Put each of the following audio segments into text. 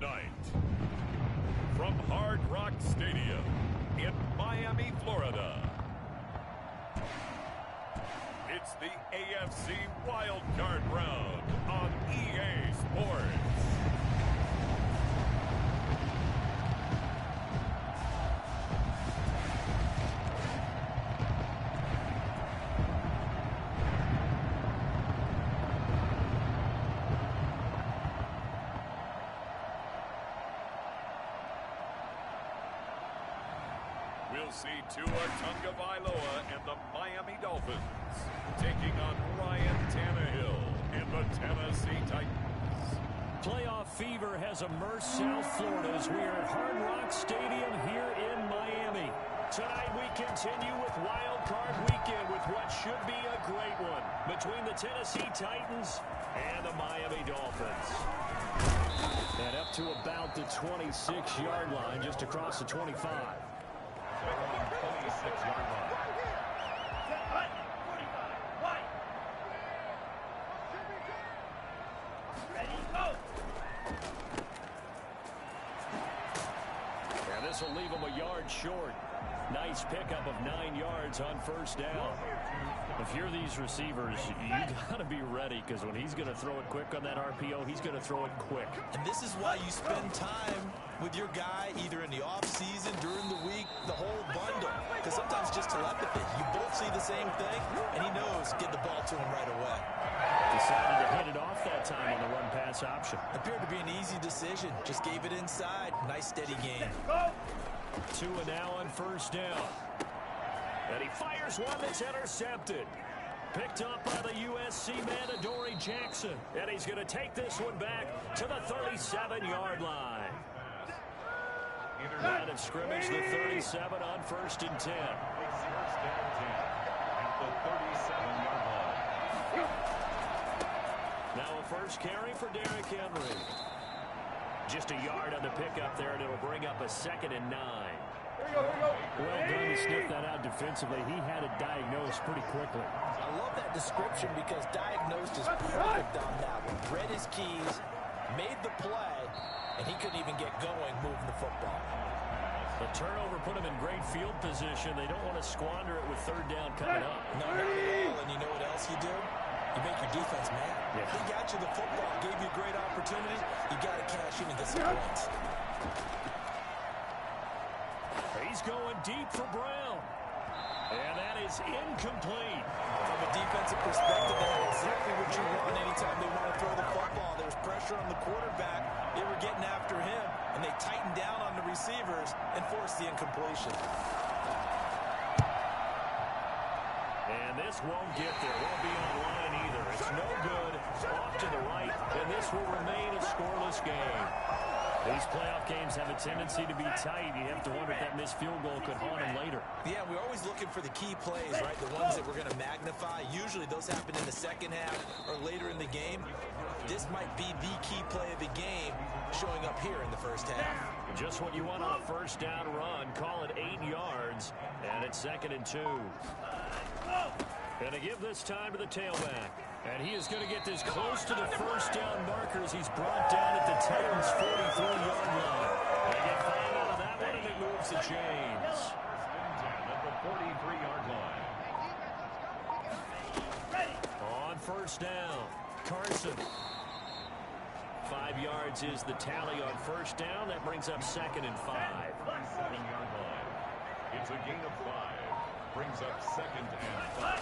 Tonight, from Hard Rock Stadium in Miami, Florida, it's the AFC wildcard round on EA Sports. We'll see Tua Tagovailoa and the Miami Dolphins taking on Ryan Tannehill and the Tennessee Titans. Playoff fever has immersed South Florida as we are at Hard Rock Stadium here in Miami. Tonight we continue with Wild Card Weekend with what should be a great one between the Tennessee Titans and the Miami Dolphins. And up to about the 26-yard line, just across the 25. 26-yard line. And this will leave him a yard short. Nice pickup of 9 yards on first down. If you're these receivers, you got to be ready, because when he's going to throw it quick on that RPO, he's going to throw it quick. And this is why you spend time with your guy either in the offseason, during the week, the whole bundle. Because sometimes just telepathy. You both see the same thing, and he knows get the ball to him right away. Decided to hit it off that time on the run-pass option. Appeared to be an easy decision. Just gave it inside. Nice steady game. Tua now on first down. And he fires one that's intercepted. Picked up by the USC man, Adoree Jackson. And he's going to take this one back to the 37-yard line. Line of scrimmage, the 37 on first and 10. First down 10 at the 37-yard line. Now a first carry for Derrick Henry. Just a yard on the pickup there, and it'll bring up a 2nd and 9. Well done to sniff that out defensively. He had it diagnosed pretty quickly. I love that description because diagnosed is perfect on that one. Read his keys, made the play, and he couldn't even get going moving the football. The turnover put him in great field position. They don't want to squander it with third down coming up. No, not at all. And you know what else you do? You make your defense mad. Yeah. They got you the football, gave you a great opportunity. You got to cash in and get some points. He's going deep for Brown. And that is incomplete. From a defensive perspective, that's exactly what you want anytime they want to throw the football. There's pressure on the quarterback. They were getting after him, and they tightened down on the receivers and forced the incompletion. And this won't get there. Won't be on line either. It's no good. Off to the right, and this will remain a scoreless game. These playoff games have a tendency to be tight. You have to wonder if that missed field goal could haunt him later. Yeah, we're always looking for the key plays, right? The ones that we're going to magnify. Usually those happen in the second half or later in the game. This might be the key play of the game showing up here in the first half. Just what you want on a first down run. Call it 8 yards, and it's 2nd and 2. And to give this time to the tailback. And he is going to get this close to the first down markers. He's brought down at the Titans' 43-yard line. They get 5 out of that one, and it moves the chains. At the 43-yard line. On first down, Carson. 5 yards is the tally on first down. That brings up 2nd and 5. 7-yard line. It's a gain of 5. Brings up 2nd and 5.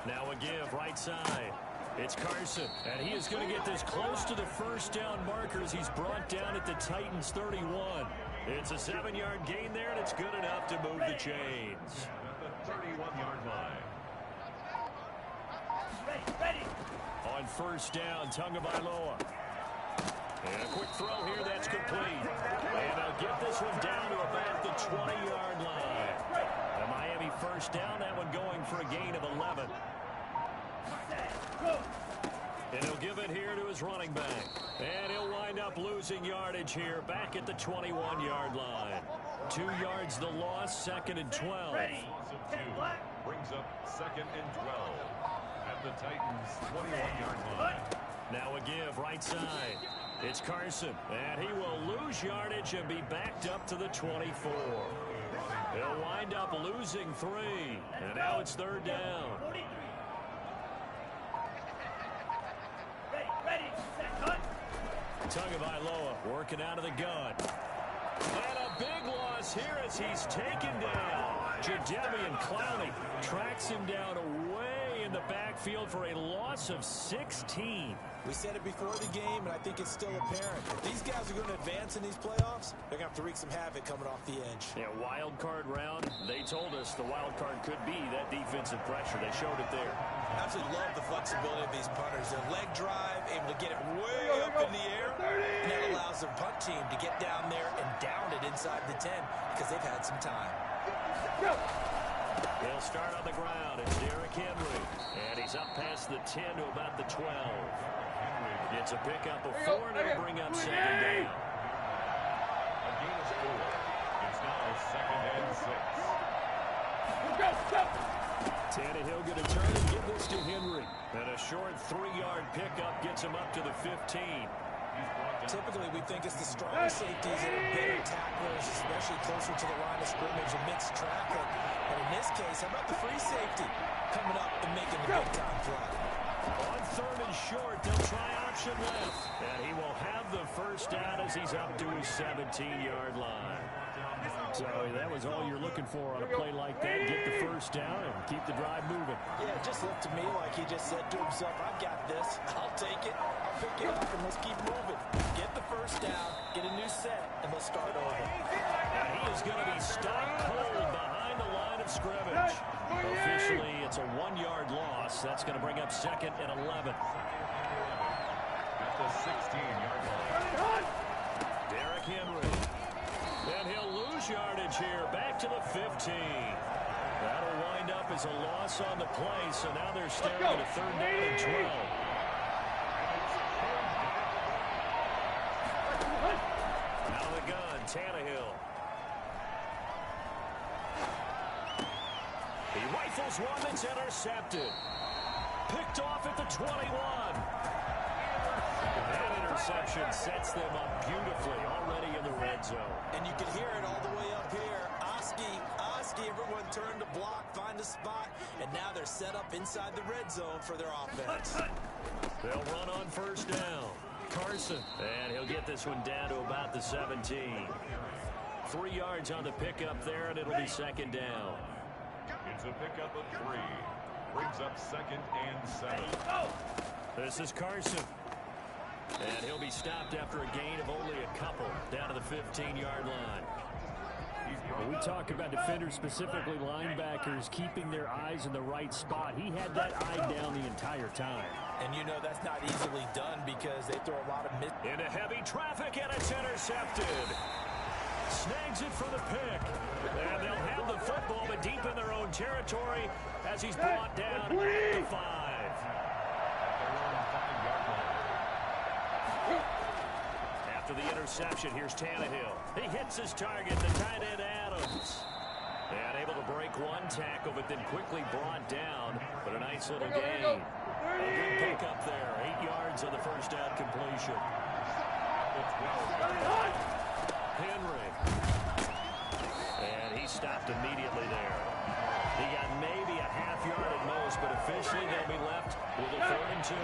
Now a give, right side. It's Carson, and he is going to get this close to the first down markers. He's brought down at the Titans' 31. It's a 7-yard gain there, and it's good enough to move the chains. At the 31-yard line. On first down, Tagovailoa. And a quick throw here, that's complete. And they'll get this one down to about the 20-yard line. The Miami first down, that one going for a gain of 11. And he'll give it here to his running back. And he'll wind up losing yardage here back at the 21-yard line. 2 yards the loss, 2nd and 12. Loss of 2 brings up 2nd and 12 at the Titans' 21-yard line. Now a give, right side. It's Carson, and he will lose yardage and be backed up to the 24. He'll wind up losing 3, and now it's 3rd down. Tagovailoa working out of the gun. And a big loss here as he's taken down. Jadeveon Clowney tracks him down away in the backfield for a loss of 16. We said it before the game, and I think it's still apparent. If these guys are going to advance in these playoffs, they're going to have to wreak some havoc coming off the edge. Yeah, wild card round. They told us the wild card could be that defensive pressure. They showed it there. Absolutely love the flexibility of these punters. Their leg drive, able to get it way up in the air, and that allows their punt team to get down there and down it inside the 10 because they've had some time. They'll start on the ground. It's Derrick Henry, and he's up past the 10 to about the 12. It's a pickup of 4, and it'll bring up 2nd down. A gain of 4. It's now 2nd and 6. Tannehill going to turn and give this to Henry. And a short 3-yard pickup gets him up to the 15. Typically, we think it's the strong safeties that are better tacklers, especially closer to the line of scrimmage amidst traffic. But in this case, how about the free safety coming up and making the big-time play? On 3rd and short, they'll try option left. And he will have the first down as he's up to his 17-yard line. So that was all you're looking for on a play like that. Get the first down and keep the drive moving. Yeah, it just looked to me like he just said to himself, I've got this. I'll take it. I'll pick it up, and let's keep moving. Get the first down, get a new set, and let's start over. And he is going to be stopped cold behind the line of scrimmage. Officially, it's a 1-yard loss. That's going to bring up 2nd and 11. At the 16-yard line. Derrick Henry. And he'll lose yardage here. Back to the 15. That'll wind up as a loss on the play. So now they're staring at a 3rd down and 12. Out of the gun, Tannehill. He rifles one that's intercepted. Picked off at the 21. That interception sets them up beautifully already in the red zone. And you can hear it all the way up here. Oski, everyone turned to block, find a spot, and now they're set up inside the red zone for their offense. They'll run on 1st down. Carson, and he'll get this one down to about the 17. 3 yards on the pickup there, and it'll be 2nd down. It's a pickup of 3. Brings up 2nd and 7. This is Carson. And he'll be stopped after a gain of only a couple down to the 15-yard line. We talk about defenders, specifically linebackers, keeping their eyes in the right spot. He had that eye down the entire time. And you know that's not easily done because they throw a lot of into heavy traffic, and it's intercepted. Snags it for the pick. And they'll have the football, but deep in their own territory as he's brought down at the 5. After the interception, here's Tannehill. He hits his target, the tight end Adams. And able to break one tackle, but then quickly brought down. But a nice little gain. A good pickup there. 8 yards on the first down completion. Henry. And he stopped immediately there. He got maybe a half yard at most, but officially they'll be left with a 3rd and 2.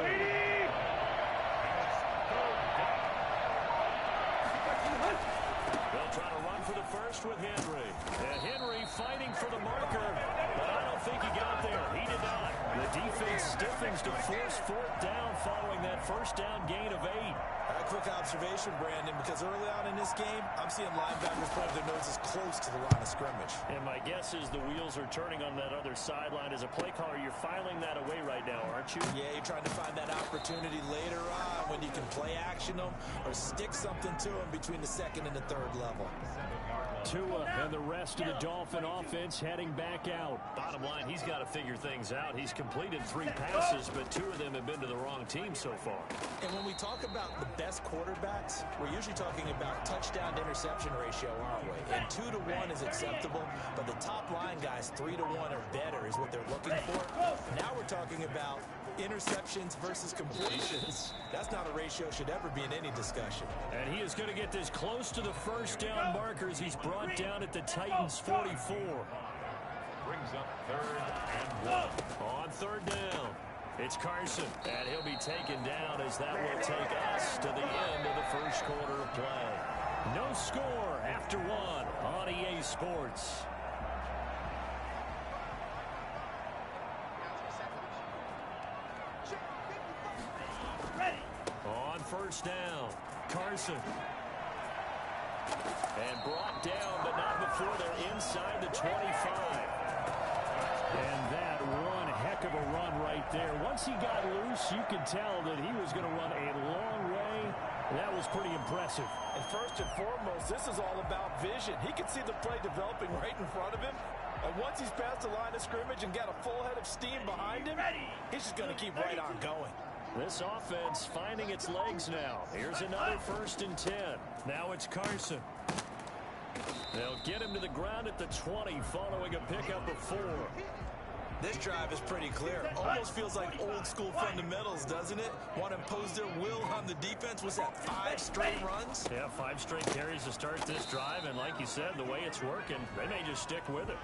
They'll try to run for the first with Henry. And Henry fighting for the marker, but I don't think he got there. He did not. The defense stiffens to force 4th down following that first down gain of 8. A quick observation, Brandon, because early on in this game, I'm seeing linebackers putting their noses close to the line of scrimmage. And my guess is the wheels are turning on that other sideline. As a play caller, you're filing that away right now, aren't you? Yeah, you're trying to find that opportunity later on when you can play action them or stick something to them between the 2nd and the 3rd level. Tua and the rest of the Dolphin offense heading back out. Bottom line, he's got to figure things out. He's completed 3 passes, but 2 of them have been to the wrong team so far. And when we talk about the best quarterbacks, we're usually talking about touchdown to interception ratio, aren't we? And 2 to 1 is acceptable, but the top line guys 3 to 1 or better is what they're looking for. Now we're talking about interceptions versus completions. That's not a ratio should ever be in any discussion. And he is going to get this close to the first down markers. He's brought down at the Titans 44. Brings up 3rd and 1. On 3rd down, it's Carson. And he'll be taken down as that will take us to the end of the first quarter of play. No score after 1 on EA Sports. On 1st down, Carson. And brought down, but not before they're inside the 25. And that one heck of a run right there. Once he got loose, you could tell that he was going to run a long way. That was pretty impressive. And first and foremost, this is all about vision. He can see the play developing right in front of him. And once he's past the line of scrimmage and got a full head of steam behind him, he's just going to keep right on going. This offense finding its legs now. Here's another 1st and 10. Now it's Carson. They'll get him to the ground at the 20 following a pickup of 4. This drive is pretty clear. Almost feels like old school fundamentals, doesn't it? Want to impose their will on the defense. Was that 5 straight runs? Yeah, 5 straight carries to start this drive. And like you said, the way it's working, they may just stick with it.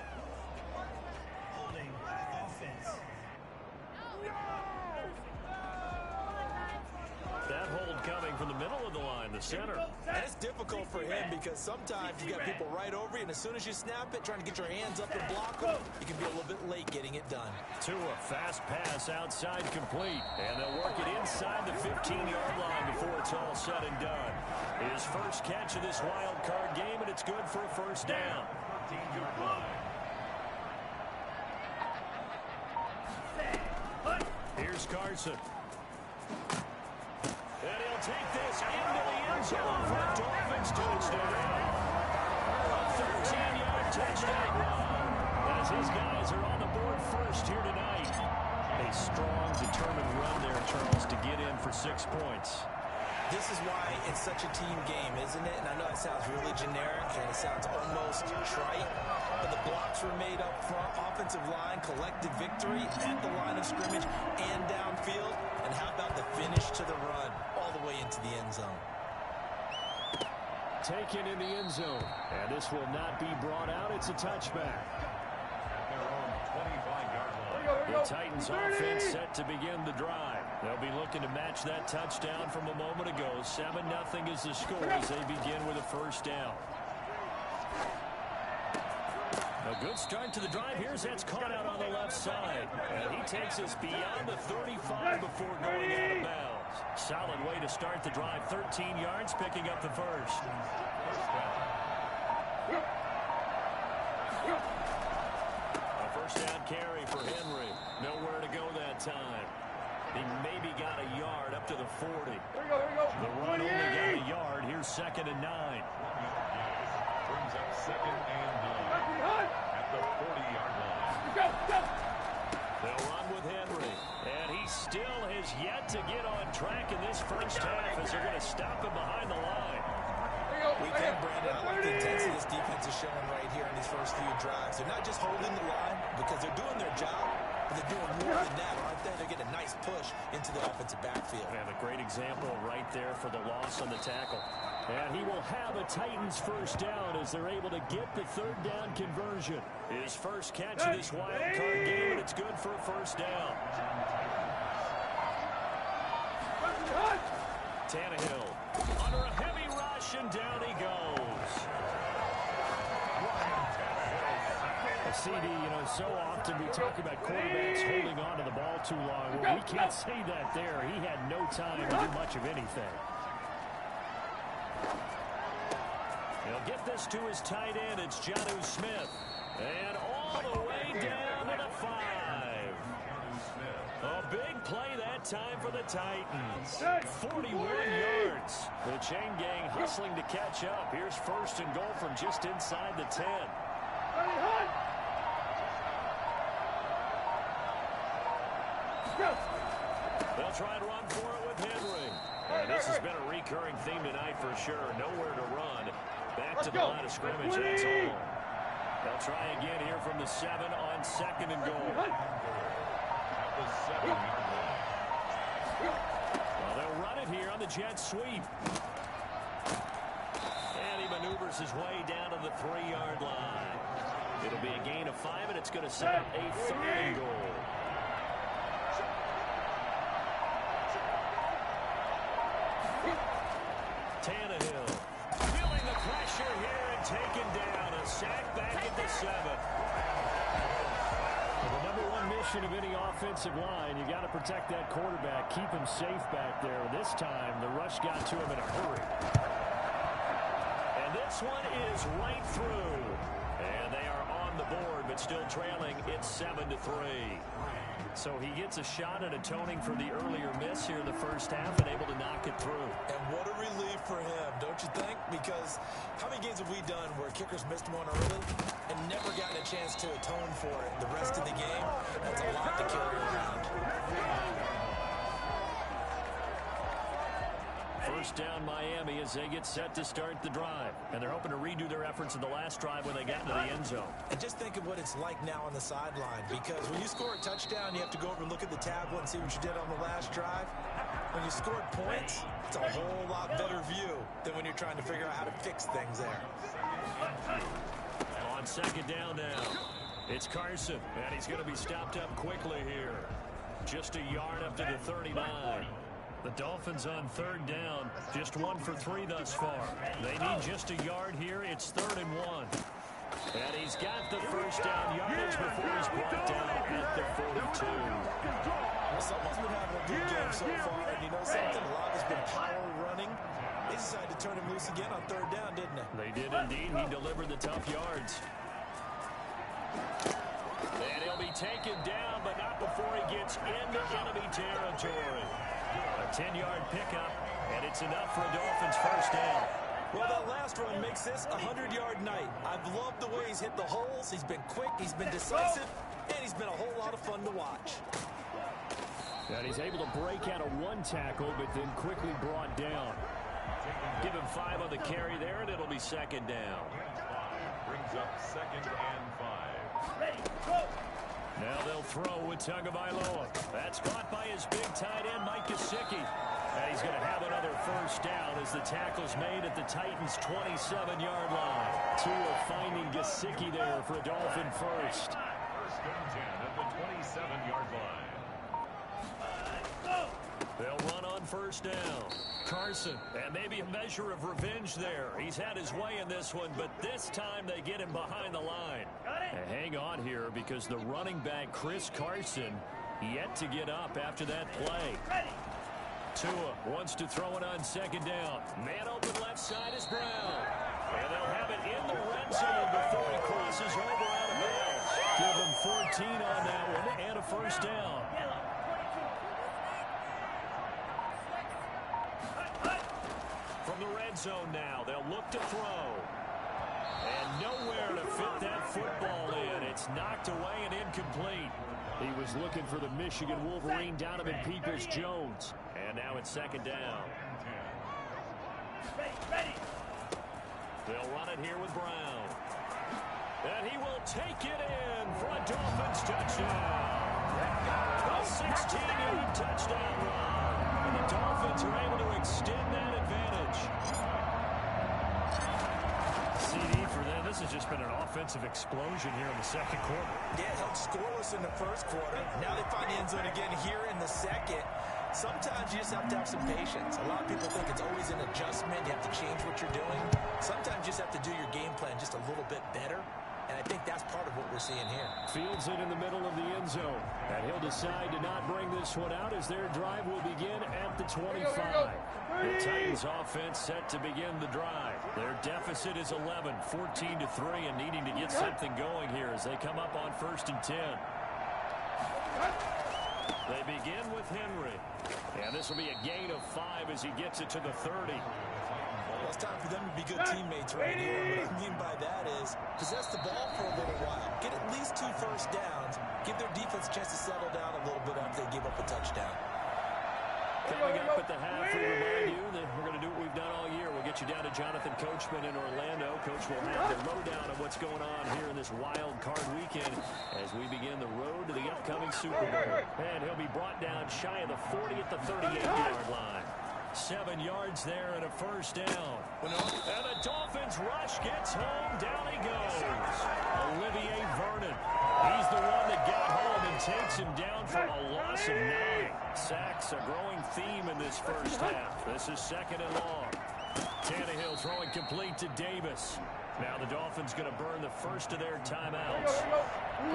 That hold coming from the middle of the line, the center. And it's difficult for him because sometimes you got people right over you, and as soon as you snap it, trying to get your hands up and block them, you can be a little bit late getting it done. Tua, fast pass outside complete. And they'll work it inside the 15-yard line before it's all said and done. His first catch of this wild card game, and it's good for a 1st down. Here's Carson. And he'll take this into the end zone for a Dolphins touchdown. A 13-yard touchdown run as his guys are on the board first here tonight. A strong, determined run there, Charles, to get in for 6 points. This is why it's such a team game, isn't it? And I know it sounds really generic and it sounds almost trite, but the blocks were made up front, offensive line, collective victory at the line of scrimmage and downfield. And how about the finish to the run all the way into the end zone? Taken in the end zone, and this will not be brought out. It's a touchback. The Titans offense set to begin the drive. They'll be looking to match that touchdown from a moment ago. 7-0 is the score as they begin with a 1st down. A good start to the drive. Here's that's caught out on the left side. And he takes us beyond the 35 before going out of bounds. Solid way to start the drive. 13 yards, picking up the 1st. A 1st down carry for Henry. Nowhere to go that time. He maybe got a yard up to the 40. The run only got a yard. Here's 2nd and 9. Brings up 2nd and 9 at the 40-yard line. They'll run with Henry. And he still has yet to get on track in this first half as they're going to stop him behind the line. Weekend, Brandon, I like the intensity this defense is showing right here in these first few drives. They're not just holding the line because they're doing their job, but they're doing more than that, aren't they? They're getting a nice push into the offensive backfield. We have a great example right there for the loss on the tackle. And he will have a Titans 1st down as they're able to get the 3rd down conversion. His first catch of this wild card game, and it's good for a 1st down. Tannehill under a heavy rush, and down he goes. A CD, you know, so often we talk about quarterbacks holding on to the ball too long. Well, we can't say that there. He had no time to do much of anything. He'll get this to his tight end. It's Jonnu Smith. And all the way down to the 5. A big play that time for the Titans. 41 yards. The chain gang hustling to catch up. Here's first and goal from just inside the 10. They'll try and run for it with Henry. And this has been a recurring theme tonight for sure. Nowhere to run. Back to the line of scrimmage, that's all. They'll try again here from the 7 on second and goal. Well, they'll run it here on the jet sweep. And he maneuvers his way down to the 3-yard line. It'll be a gain of 5, and it's going to set up a 3rd and goal. Tannehill feeling the pressure here and taken down. A sack back at the 7. Well, the number one mission of any offensive line, you got to protect that quarterback, keep him safe back there. This time, the rush got to him in a hurry. And this one is right through. And they are on the board, but still trailing. It's 7-3. So he gets a shot at atoning for the earlier miss here in the first half and able to knock it through. And what a relief for him, don't you think? Because how many games have we done where kickers missed one early and never gotten a chance to atone for it the rest of the game? That's a lot to carry around. First down Miami as they get set to start the drive. And they're hoping to redo their efforts in the last drive when they got into the end zone. And just think of what it's like now on the sideline, because when you score a touchdown, you have to go over and look at the tablet and see what you did on the last drive. When you scored points, it's a whole lot better view than when you're trying to figure out how to fix things there. On second down now, it's Carson, and he's going to be stopped up quickly here. Just a yard up to the 39. The Dolphins on 3rd down, just 1 for 3 thus far. They need just a yard here. It's 3rd and 1. And he's got the first down yardage before he's brought down at the 42. Well, someone's been having a good game so far, and you know something? A lot has been power running. They decided to turn him loose again on 3rd down, didn't they? They did indeed. He delivered the tough yards. And he'll be taken down, but not before he gets into enemy territory. A 10-yard pickup, and it's enough for a Dolphins first down. Well, that last run makes this a 100-yard night. I've loved the way he's hit the holes. He's been quick, he's been decisive, and he's been a whole lot of fun to watch. And he's able to break out of 1 tackle, but then quickly brought down. Give him 5 on the carry there, and it'll be 2nd down. Brings up 2nd and 5. Ready, go! Now they'll throw with Tagovailoa. That's caught by his big tight end, Mike Gesicki. And he's going to have another first down as the tackle's made at the Titans' 27-yard line. Tua finding Gesicki there for a Dolphin first. 1st and 10 at the 27-yard line. They'll run on first down. Carson, and maybe a measure of revenge there. He's had his way in this one, but this time they get him behind the line. And hang on here because the running back, Chris Carson, yet to get up after that play. Tua wants to throw it on 2nd down. Man open left side is Brown. And they'll have it in the red zone before he crosses over out of bounds. Give him 14 on that one and a first down. From the red zone now, they'll look to throw. And nowhere to fit that football in. It's knocked away and incomplete. He was looking for the Michigan Wolverine, Donovan Peoples-Jones. And now it's 2nd down. They'll run it here with Brown. And he will take it in for a Dolphins touchdown. A 16-yard touchdown run. And the Dolphins are able to extend that advantage. CD for them. This has just been an offensive explosion here in the 2nd quarter. Yeah, held scoreless in the 1st quarter. Now they find the end zone again here in the 2nd. Sometimes you just have to have some patience. A lot of people think it's always an adjustment. You have to change what you're doing. Sometimes you just have to do your game plan just a little bit better. And I think that's part of what we're seeing here. Fields it in the middle of the end zone. And he'll decide to not bring this one out as their drive will begin at the 25. The Titans offense set to begin the drive. Their deficit is 11, 14-3, and needing to get something going here as they come up on 1st and 10. They begin with Henry. And this will be a gain of 5 as he gets it to the 30. Well, it's time for them to be good teammates right here. What I mean by that is possess the ball for a little while. Get at least 2 first downs. Give their defense a chance to settle down a little bit after they give up a touchdown. Coming up at the half, we remind you that we're going to do what we've done all year. We'll get you down to Jonathan Coachman in Orlando. Coach will have the lowdown of what's going on here in this wild card weekend as we begin the road to the upcoming Super Bowl. And he'll be brought down shy of the 40 at the 38-yard line. 7 yards there and a first down. And the Dolphins rush gets home. Down he goes. Olivier Vernon. He's the one that got home and takes him down for a loss of 9. Sacks a growing theme in this first half. This is 2nd and long. Tannehill throwing complete to Davis. Now the Dolphins going to burn the first of their timeouts.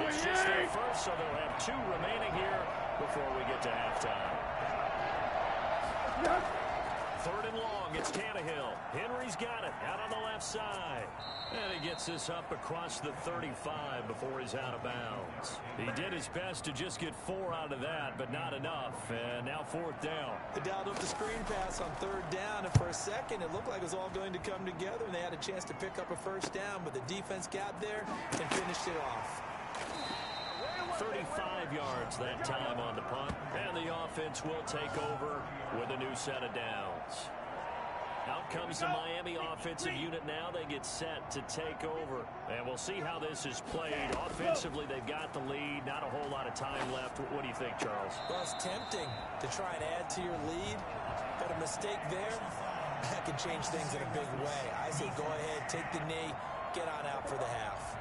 It's just their first, so they'll have 2 remaining here before we get to halftime. 3rd and long, it's Tannehill. Henry's got it out on the left side. And he gets this up across the 35 before he's out of bounds. He did his best to just get 4 out of that, but not enough. And now 4th down. They dialed up the screen pass on 3rd down, and for a second it looked like it was all going to come together, and they had a chance to pick up a first down, but the defense got there and finished it off. 35 yards that time on the punt, and the offense will take over with a new set of downs. Out comes the Miami offensive unit now. They get set to take over, and we'll see how this is played. Offensively, they've got the lead. Not a whole lot of time left. What do you think, Charles? Well, it's tempting to try and add to your lead, but a mistake there, that can change things in a big way. I say go ahead, take the knee, get on out for the half.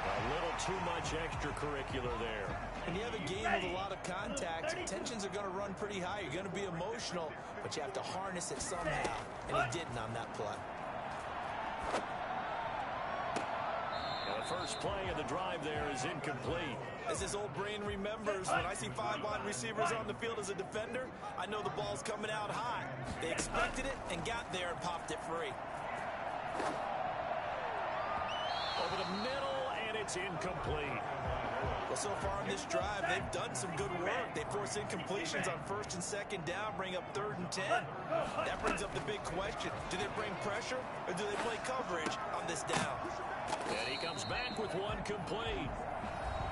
A little too much extracurricular there. When you have a game with a lot of contact, tensions are going to run pretty high. You're going to be emotional, but you have to harness it somehow, and he didn't on that play. And the first play of the drive there is incomplete. As his old brain remembers, when I see 5 wide receivers on the field as a defender, I know the ball's coming out high. They expected it and got there and popped it free. Over the middle, and it's incomplete. Well, so far in this drive, they've done some good work. They force incompletions on 1st and 2nd down, bring up 3rd and 10. That brings up the big question. Do they bring pressure, or do they play coverage on this down? And he comes back with 1 complete.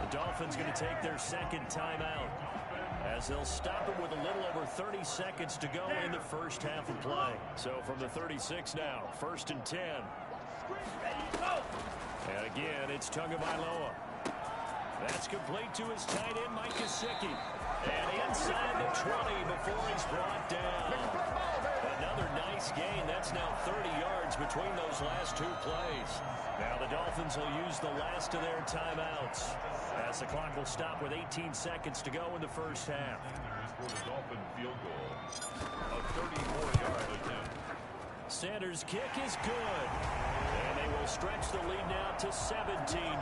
The Dolphins going to take their 2nd timeout as they'll stop it with a little over 30 seconds to go in the first half of play. So from the 36 now, 1st and 10. And again, it's Tagovailoa. That's complete to his tight end, Mike Gesicki. And inside the 20 before he's brought down. Another nice gain. That's now 30 yards between those last 2 plays. Now the Dolphins will use the last of their timeouts as the clock will stop with 18 seconds to go in the first half. For the Dolphin field goal, a 34-yard attempt. Sanders' kick is good. And they will stretch the lead now to 17-3.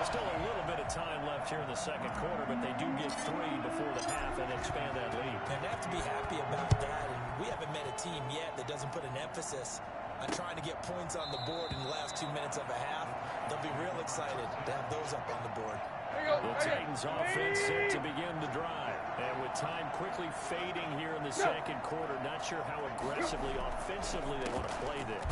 Still a little bit of time left here in the 2nd quarter, but they do get 3 before the half and expand that lead. And they have to be happy about that. And we haven't met a team yet that doesn't put an emphasis on trying to get points on the board in the last 2 minutes of a half. They'll be real excited to have those up on the board. The Titans offense set to begin the drive. And with time quickly fading here in the 2nd quarter, not sure how aggressively, offensively they want to play this.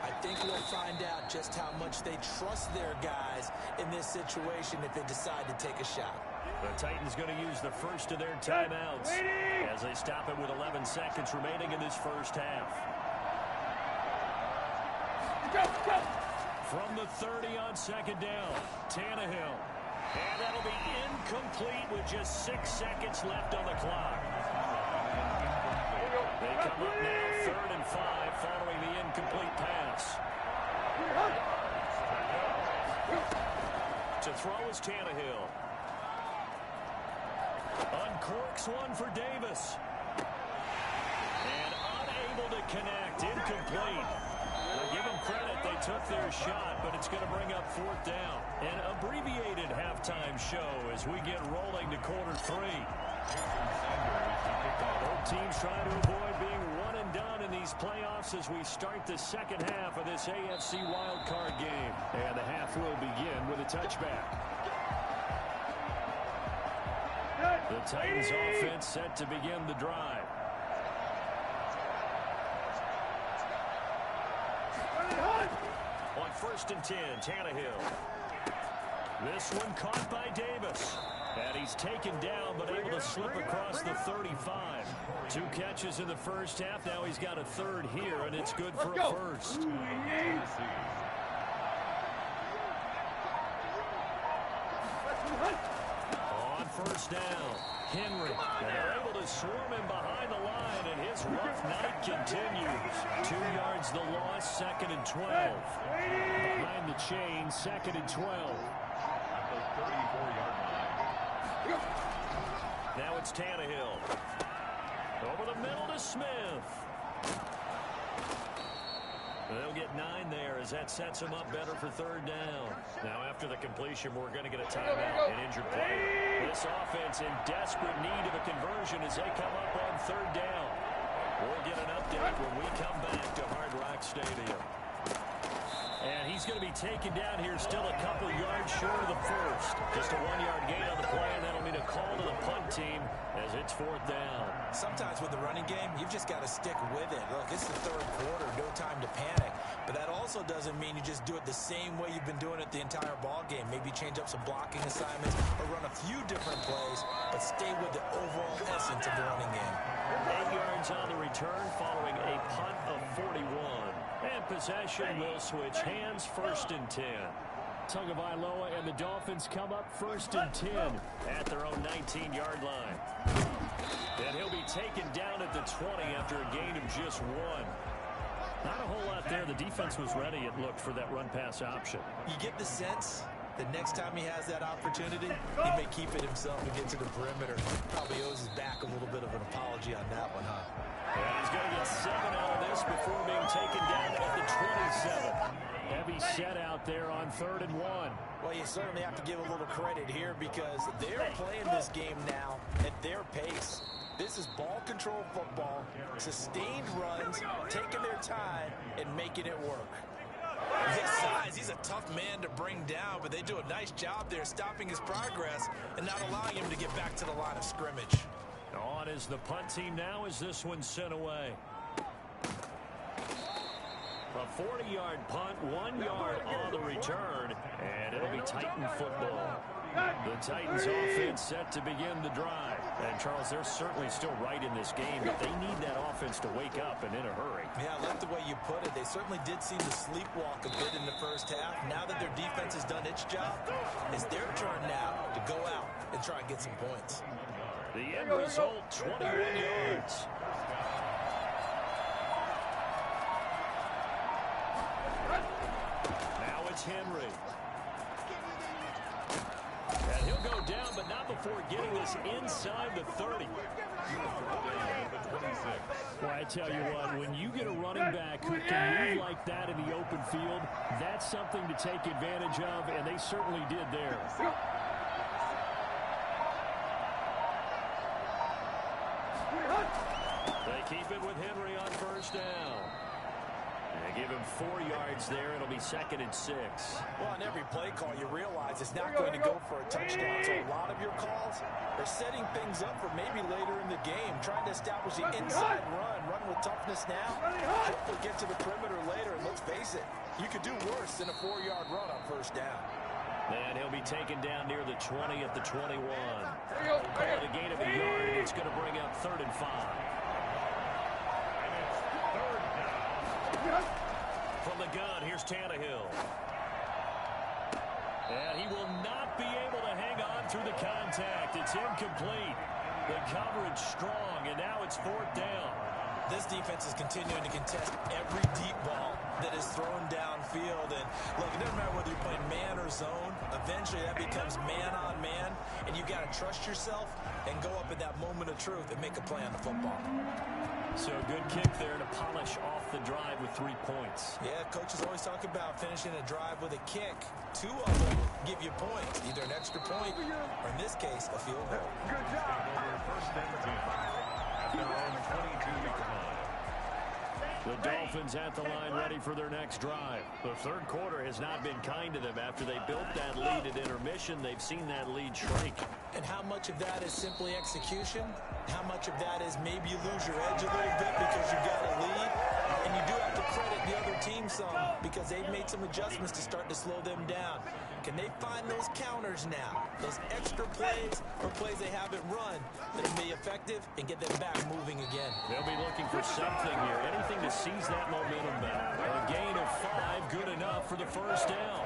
I think we'll find out just how much they trust their guys in this situation if they decide to take a shot. The Titans going to use the first of their timeouts as they stop it with 11 seconds remaining in this first half. From the 30 on 2nd down, Tannehill. And that'll be incomplete with just 6 seconds left on the clock. They come up now 3rd and 5 following the incomplete pass. To throw is Tannehill. Uncorks one for Davis. And unable to connect. Incomplete. Well, give them credit. They took their shot, but it's going to bring up 4th down. An abbreviated halftime show as we get rolling to quarter 3. Both teams trying to avoid being one and done in these playoffs as we start the 2nd half of this AFC wildcard game. And the half will begin with a touchback. The Titans offense set to begin the drive. On 1st and 10, Tannehill. This one caught by Davis. And he's taken down, but able to slip across the 35. 2 catches in the first half. Now he's got a 3rd here, and it's good for a first. On 1st down, Henry. And they're able to swarm him behind the line, and his rough night continues. 2 yards the loss, 2nd and 12. Behind the chain, 2nd and 12. At the 34-yard line. Now it's Tannehill. Over the middle to Smith. They'll get 9 there as that sets him up better for 3rd down. Now after the completion, we're going to get a timeout, an injured player. This offense in desperate need of a conversion as they come up on 3rd down. We'll get an update when we come back to Hard Rock Stadium. And he's going to be taken down here still a couple yards short of the first. Just a 1-yard gain on the play, and that'll mean a call to the punt team as it's 4th down. Sometimes with the running game, you've just got to stick with it. Look, it's the 3rd quarter, no time to panic. But that also doesn't mean you just do it the same way you've been doing it the entire ball game. Maybe change up some blocking assignments or run a few different plays, but stay with the overall essence of the running game. 8 yards on the return following a punt of 41. And possession will switch hands, 1st and 10. Tagovailoa and the Dolphins come up 1st and 10 at their own 19-yard line. And he'll be taken down at the 20 after a gain of just 1. Not a whole lot there. The defense was ready, it looked, for that run-pass option. You get the sense that next time he has that opportunity, he may keep it himself and get to the perimeter. Probably owes his back a little bit of an apology on that one, huh? And he's going to get 7 out of this before being taken down at the 27. Heavy set out there on 3rd and 1. Well, you certainly have to give a little credit here because they're playing this game now at their pace. This is ball control football, sustained runs, taking their time, and making it work. His size, he's a tough man to bring down, but they do a nice job there stopping his progress and not allowing him to get back to the line of scrimmage. On is the punt team now as this one's sent away. A 40-yard punt, 1 yard on the return, and it'll be Titan football. The Titans offense set to begin the drive. And, Charles, they're certainly still right in this game, but they need that offense to wake up and in a hurry. Yeah, I like the way you put it. They certainly did seem to sleepwalk a bit in the first half. Now that their defense has done its job, it's their turn now to go out and try and get some points. The end result, 21 yards. Now it's Henry. And he'll go down, but not before getting this inside the 30. Well, I tell you what, when you get a running back who can move like that in the open field, that's something to take advantage of, and they certainly did there. They keep it with Henry on 1st down. They give him 4 yards there. It'll be 2nd and 6. Well, on every play call, you realize it's not going to go for a touchdown. So a lot of your calls are setting things up for maybe later in the game, trying to establish the inside run with toughness now, hopefully get to the perimeter later. And let's face it, you could do worse than a 4-yard run on 1st down. And he'll be taken down near the 20 at the 21. Call it a gain of a yard, and it's going to bring up 3rd and 5. From the gun, here's Tannehill. And he will not be able to hang on through the contact. It's incomplete. The coverage strong, and now it's 4th down. This defense is continuing to contest every deep ball that is thrown downfield. And look, it doesn't matter whether you're playing man or zone. Eventually, that becomes man on man. And you got to trust yourself and go up at that moment of truth and make a play on the football. So a good kick there to polish off the drive with 3 points. Yeah, coaches always talk about finishing a drive with a kick. 2 of them give you points, either an extra point or, in this case, a field goal. Good job. 1st and 10 at their own 22-yard line. The Dolphins at the line ready for their next drive. The third quarter has not been kind to them. After they built that lead at intermission, they've seen that lead shrink. And how much of that is simply execution? How much of that is maybe you lose your edge a little bit because you've got a lead? And you do have to credit the other team some because they've made some adjustments to start to slow them down. Can they find those counters now, those extra plays or plays they haven't run that will be effective and get them back moving again? They'll be looking for something here, anything to seize that momentum back. A gain of 5, good enough for the first down.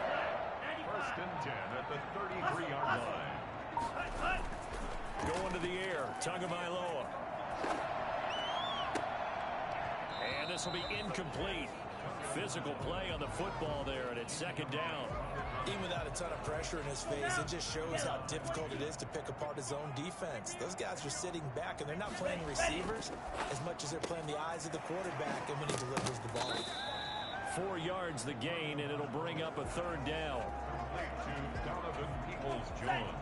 First and 10 at the 33-yard line. Going to the air, Tagovailoa. And this will be incomplete. Physical play on the football there, and it's second down. Even without a ton of pressure in his face, it just shows how difficult it is to pick apart his own defense. Those guys are sitting back, and they're not playing receivers as much as they're playing the eyes of the quarterback and when he delivers the ball. 4 yards the gain, and it'll bring up a third down. To Donovan Peoples-Jones.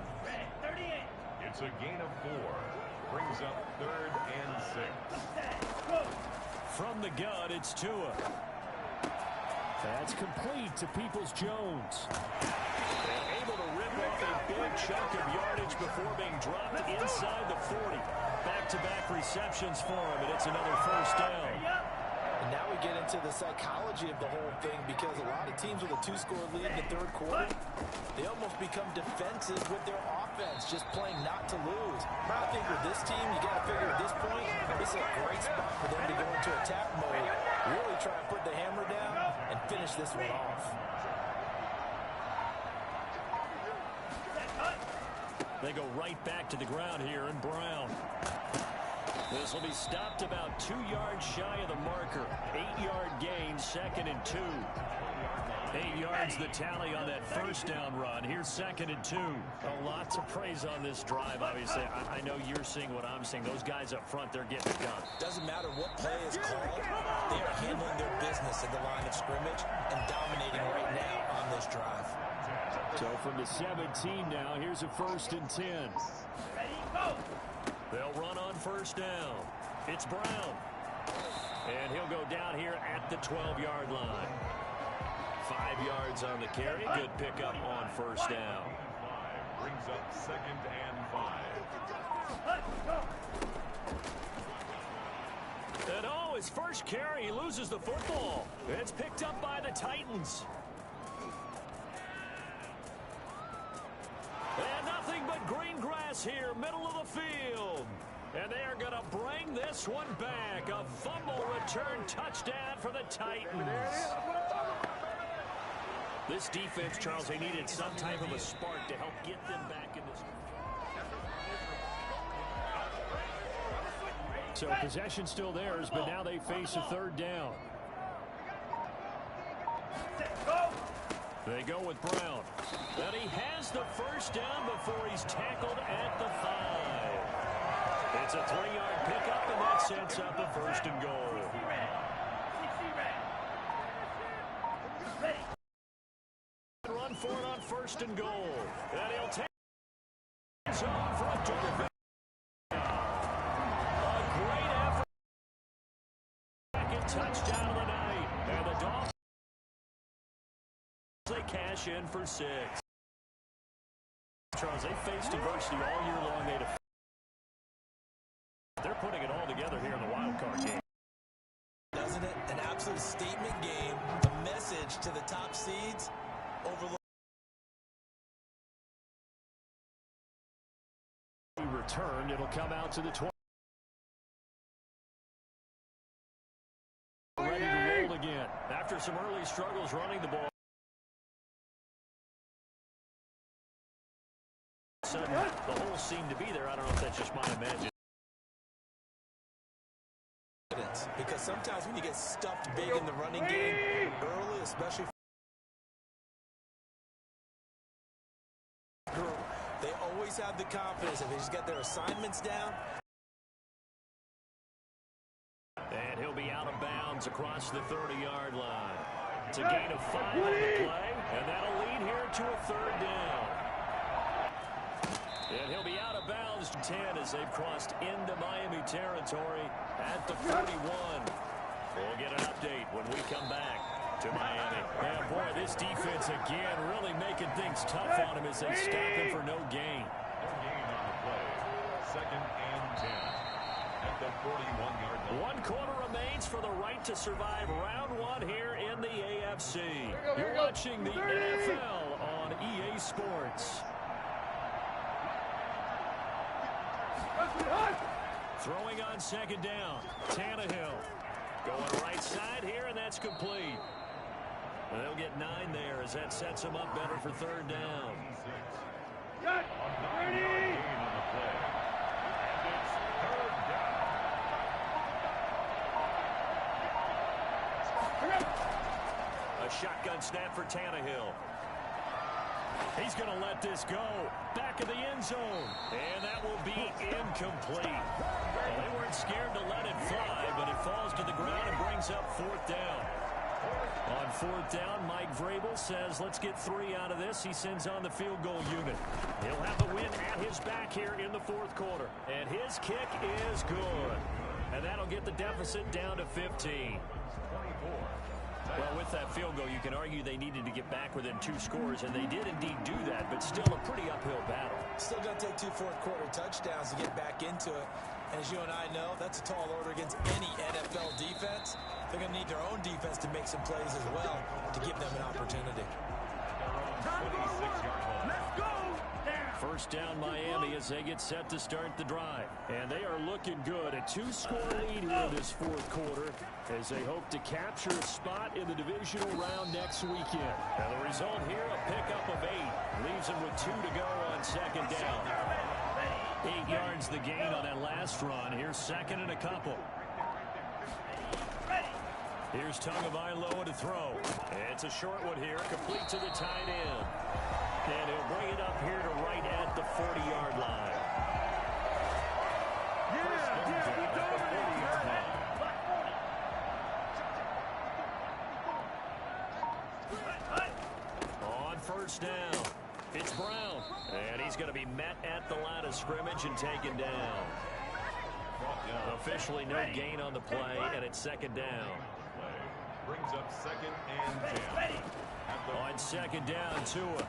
It's a gain of 4. Brings up 3rd and 6. From the gun, it's Tua. That's complete to Peoples-Jones. And able to rip off a big chunk of yardage before being dropped inside the 40. Back-to-back receptions for him, and it's another first down. And now we get into the psychology of the whole thing because a lot of teams with a 2-score lead in the third quarter, they almost become defensive with their offense, just playing not to lose. But I think with this team, you got to figure at this point, this is a great spot for them to go into attack mode, really try and put the hammer down and finish this one off. They go right back to the ground here in Brown. This will be stopped about 2 yards shy of the marker. 8-yard gain, 2nd and 2. 8 yards the tally on that first down run. Here's 2nd and 2. Lots of praise on this drive, obviously. I know you're seeing what I'm seeing. Those guys up front, they're getting it done. Doesn't matter what play is called. They are handling their business at the line of scrimmage and dominating right now on this drive. So from the 17 now, here's a 1st and 10. They'll run on first down. It's Brown. And he'll go down here at the 12-yard line. 5 yards on the carry. Good pickup on first down. Brings up 2nd and 5. And oh, his first carry, he loses the football. It's picked up by the Titans. And nothing but green grass here, middle of the field. And they are going to bring this one back. A fumble return touchdown for the Titans. This defense, Charles, they needed some type of a spark to help get them back in this. So possession still theirs, but now they face a third down. They go with Brown. And he has the first down before he's tackled at the 5. It's a 3-yard pickup, and that sets up a 1st and goal. Run for it on 1st and goal. And he'll take it on for a Dolphin. A great effort. Second touchdown of the night. And the Dolphins, they cash in for 6. Charles, they faced adversity all year long. They're putting it all together here in the wildcard game. Doesn't it? An absolute statement game. A message to the top seeds. Overlook. Returned. It'll come out to the 20. Ready to roll again. After some early struggles running the ball. Suddenly, the holes seem to be there. I don't know if that's just my imagination. Because sometimes when you get stuffed big in the running game early, especially they always have the confidence if they just get their assignments down. And he'll be out of bounds across the 30-yard line. It's a gain of 5 on the play, and that'll lead here to a third down. And he'll be out of bounds to 10 as they've crossed into Miami territory at the 41. We'll get an update when we come back to Miami. And boy, this defense again really making things tough on him as they stop him for no gain. No gain on the play. 2nd and 10 at the 41-yard line. 1 quarter remains for the right to survive round 1 here in the AFC. You're watching the NFL on EA Sports. Throwing on 2nd down. Tannehill going right side here, and that's complete. They'll get 9 there as that sets them up better for 3rd down. A shotgun snap for Tannehill. He's going to let this go. Back of the end zone. And that will be incomplete. Well, they weren't scared to let it fly, but it falls to the ground and brings up 4th down. On 4th down, Mike Vrabel says, let's get 3 out of this. He sends on the field goal unit. He'll have the win at his back here in the 4th quarter. And his kick is good. And that'll get the deficit down to 15. Well, with that field goal, you can argue they needed to get back within 2 scores, and they did indeed do that, but still a pretty uphill battle. Still going to take 2 fourth-quarter touchdowns to get back into it. And as you and I know, that's a tall order against any NFL defense. They're going to need their own defense to make some plays as well to give them an opportunity. Let's go! 1st down Miami as they get set to start the drive. And they are looking good. A 2-score lead here in this 4th quarter as they hope to capture a spot in the divisional round next weekend. Now the result here, a pickup of 8. Leaves them with 2 to go on 2nd down. 8 yards the gain on that last run. Here's 2nd and a couple. Here's Tagovailoa to throw. It's a short one here, complete to the tight end. And he'll bring it up here to right at the 40-yard line. On 1st down, it's Brown. And he's going to be met at the line of scrimmage and taken down. Officially no gain on the play, and it's 2nd down. Brings up 2nd and 10. On 2nd down, Tua.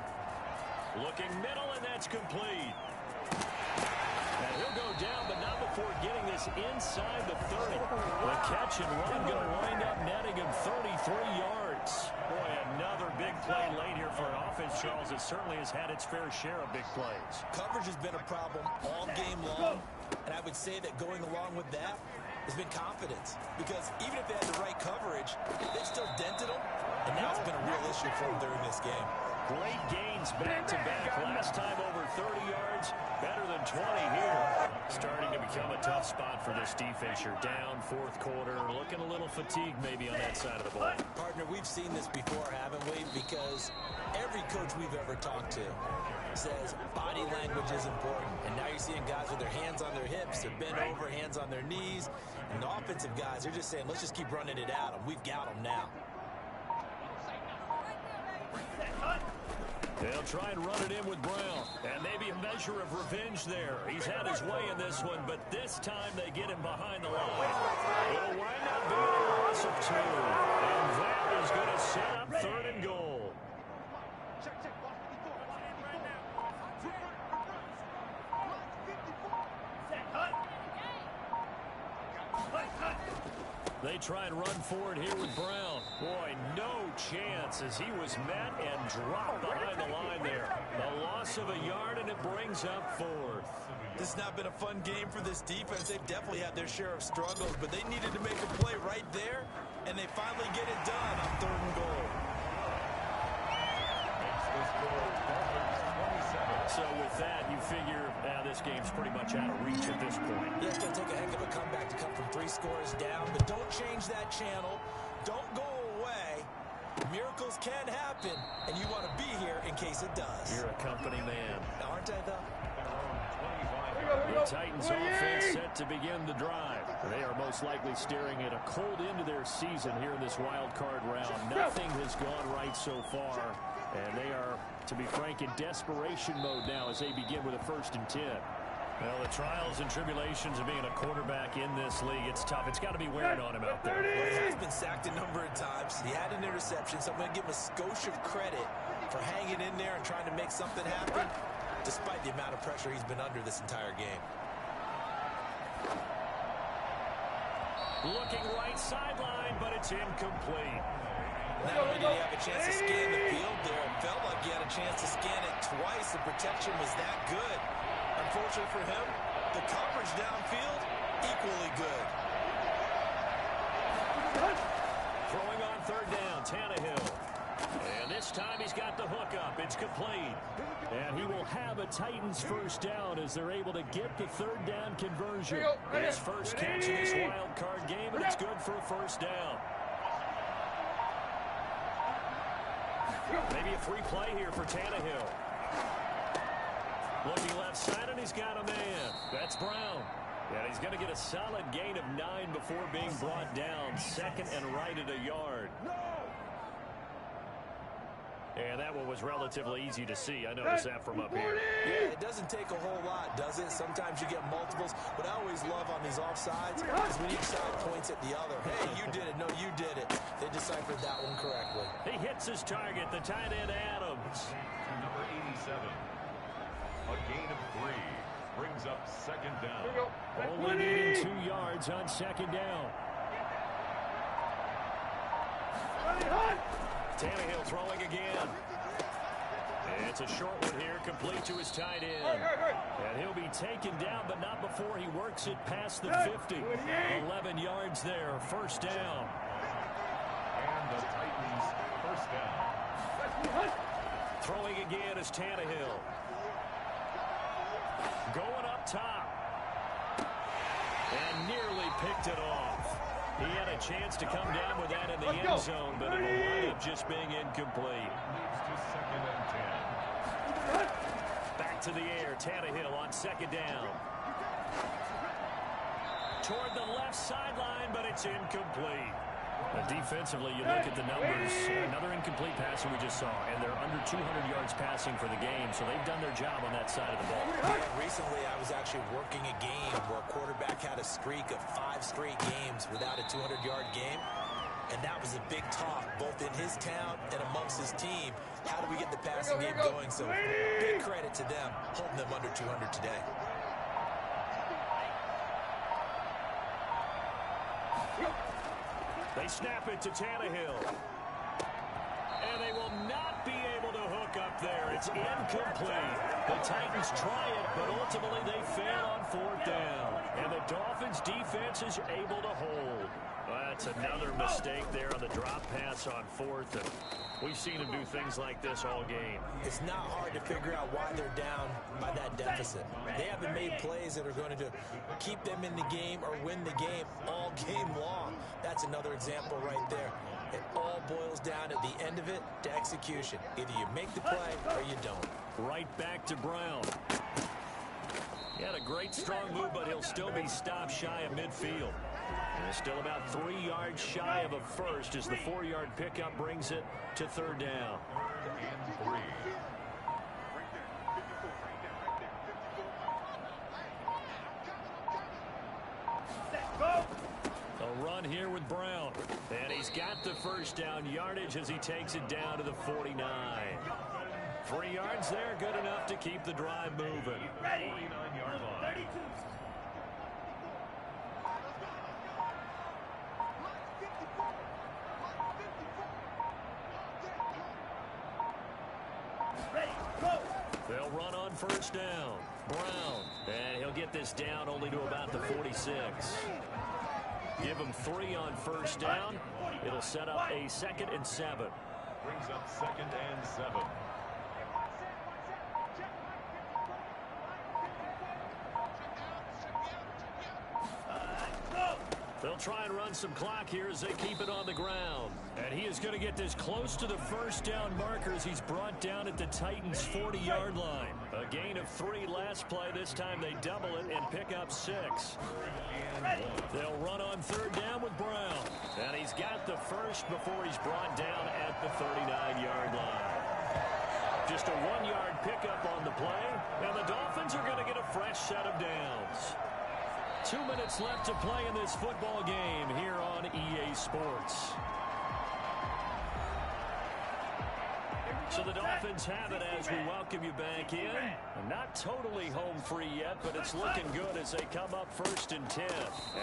Looking middle, and that's complete. And he'll go down, but not before getting this inside the 30. The catch and run going to wind up netting him 33 yards. Boy, another big play late here for an offense, Charles, that certainly has had its fair share of big plays. Coverage has been a problem all game long, and I would say that going along with that has been confidence. Because even if they had the right coverage, they still dented them, and now it's been a real issue for them during this game. Great gains back-to-back. Last time over 30 yards, better than 20 here. Starting to become a tough spot for this defense. You're down 4th quarter, looking a little fatigued maybe on that side of the ball. Partner, we've seen this before, haven't we? Because every coach we've ever talked to says body language is important. And now you're seeing guys with their hands on their hips, they're bent over, hands on their knees. And the offensive guys, they're just saying, let's just keep running it at them. We've got them now. They'll try and run it in with Brown. And maybe a measure of revenge there. He's had his way in this one, but this time they get him behind the line. It'll wind up being a loss of 2. And that is going to set up 3rd and goal. They try and run forward here with Brown. Boy, no chance as he was met and dropped behind the line there. The loss of a yard, and it brings up 4th. This has not been a fun game for this defense. They've definitely had their share of struggles, but they needed to make a play right there, and they finally get it done on 3rd and goal. So with that, you figure this game's pretty much out of reach at this point. Yeah, it's going to take a heck of a comeback to come from 3 scores down, but don't change that channel. Don't go away. Miracles can happen, and you want to be here in case it does. You're a company man. Aren't I, though? The Titans offense set to begin the drive. They are most likely staring at a cold end to their season here in this wild card round. Nothing has gone right so far, and they are, to be frank, in desperation mode now as they begin with a 1st and 10. Well, the trials and tribulations of being a quarterback in this league, it's tough. It's got to be wearing on him out there. Well, he has been sacked a number of times. He had an interception, so I'm going to give him a skosh of credit for hanging in there and trying to make something happen, despite the amount of pressure he's been under this entire game. Looking right sideline, but it's incomplete. Not only did he have a chance to scan the field there, it felt like he had a chance to scan it twice. The protection was that good. Unfortunately for him, the coverage downfield, equally good. Throwing on third down, Tannehill. And this time he's got the hook up. It's complete. And he will have a Titans first down as they're able to get the third down conversion. His first catch in this wild card game, and it's good for a first down. Maybe a free play here for Tannehill. Looking left side, and he's got a man. That's Brown. And he's going to get a solid gain of 9 before being brought down. Second and right at a yard. And that one was relatively easy to see. I noticed that from up here. Yeah, it doesn't take a whole lot, does it? Sometimes you get multiples. What I always love on these offsides is when each side points at the other. Hey, you did it. No, you did it. They deciphered that one correctly. He hits his target, the tight end Adams. Number 87. A gain of 3 brings up second down. Only needing 2 yards on second down. Tannehill throwing again. It's a short one here, complete to his tight end. And he'll be taken down, but not before he works it past the 50. 11 yards there, first down. And the Titans first down. Throwing again is Tannehill. Going up top. And nearly picked it off. He had a chance to come down with that in the end zone, but it'll wind up just being incomplete. Moves to second and 10. Back to the air, Tannehill on second down. Toward the left sideline, but it's incomplete. Defensively, you look at the numbers. Another incomplete passing we just saw, and they're under 200 yards passing for the game, so they've done their job on that side of the ball. Yeah, recently, I was actually working a game where a quarterback had a streak of 5 straight games without a 200-yard game, and that was a big talk, both in his town and amongst his team. How do we get the passing game going? So big credit to them, holding them under 200 today. They snap it to Tannehill. And they will not be able to hook up there. It's incomplete. The Titans try it, but ultimately they fail on fourth down. And the Dolphins' defense is able to hold. Well, that's another mistake there on the drop pass on fourth. And we've seen them do things like this all game. It's not hard to figure out why they're down by that deficit. They haven't made plays that are going to keep them in the game or win the game all game long. That's another example right there. It all boils down at the end of it to execution. Either you make the play or you don't. Right back to Brown. He had a great strong move, but he'll still be stopped shy of midfield. And still about 3 yards shy of a first as the 4-yard pickup brings it to third down. And 3. A run here with Brown. And he's got the first down yardage as he takes it down to the 49. 3 yards there, good enough to keep the drive moving. 49-yard line. They'll run on first down. Brown. And he'll get this down only to about the 46. Give him 3 on first down. It'll set up a 2nd and 7. Brings up 2nd and 7. They'll try and run some clock here as they keep it on the ground. And he is going to get this close to the first down marker as he's brought down at the Titans' 40-yard line. A gain of 3 last play. This time they double it and pick up 6. They'll run on third down with Brown. And he's got the first before he's brought down at the 39-yard line. Just a 1-yard pickup on the play, and the Dolphins are going to get a fresh set of downs. 2 minutes left to play in this football game here on EA Sports. So the Dolphins have it as we welcome you back in. Not totally home free yet, but it's looking good as they come up 1st and 10.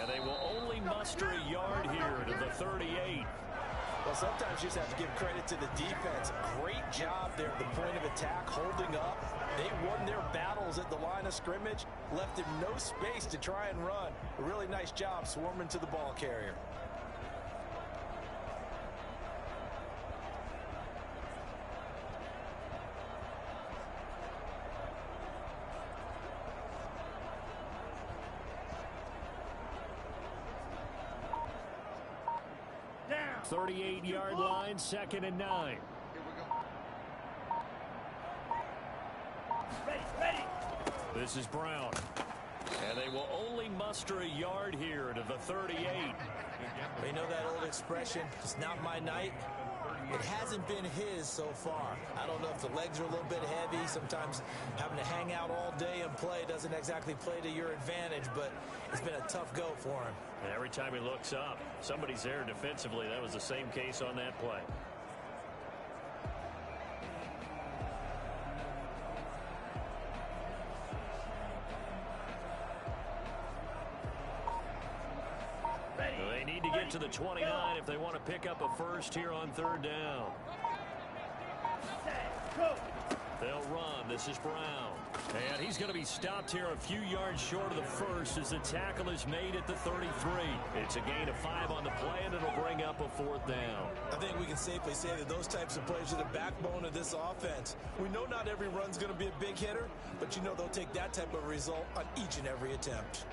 And they will only muster a yard here to the 38. Well, sometimes you just have to give credit to the defense. Great job there at the point of attack, holding up. They won their battles at the line of scrimmage, left him no space to try and run. A really nice job swarming to the ball carrier. Down. 38-yard line, 2nd and 9. Ready. This is Brown. And they will only muster a yard here to the 38. We know that old expression, it's not my night. It hasn't been his so far. I don't know if the legs are a little bit heavy. Sometimes having to hang out all day and play doesn't exactly play to your advantage, but it's been a tough go for him. And every time he looks up, somebody's there defensively. That was the same case on that play. They need to get to the 29 if they want to pick up a first here on 3rd down. They'll run. This is Brown. And he's going to be stopped here a few yards short of the first as the tackle is made at the 33. It's a gain of 5 on the play, and it'll bring up a 4th down. I think we can safely say that those types of plays are the backbone of this offense. We know not every run's going to be a big hitter, but you know they'll take that type of result on each and every attempt.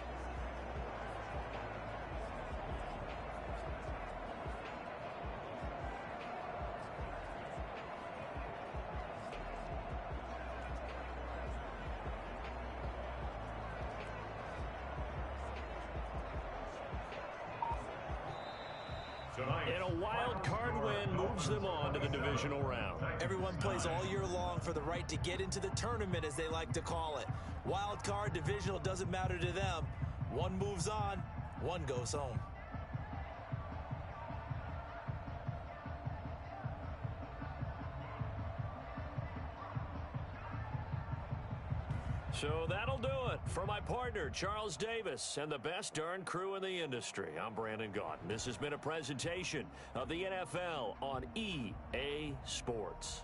And a wild card win moves them on to the divisional round. Everyone plays all year long for the right to get into the tournament, as they like to call it. Wild card, divisional, doesn't matter to them. One moves on, one goes home. So that'll do it for my partner, Charles Davis, and the best darn crew in the industry. I'm Brandon Gaudin. This has been a presentation of the NFL on EA Sports.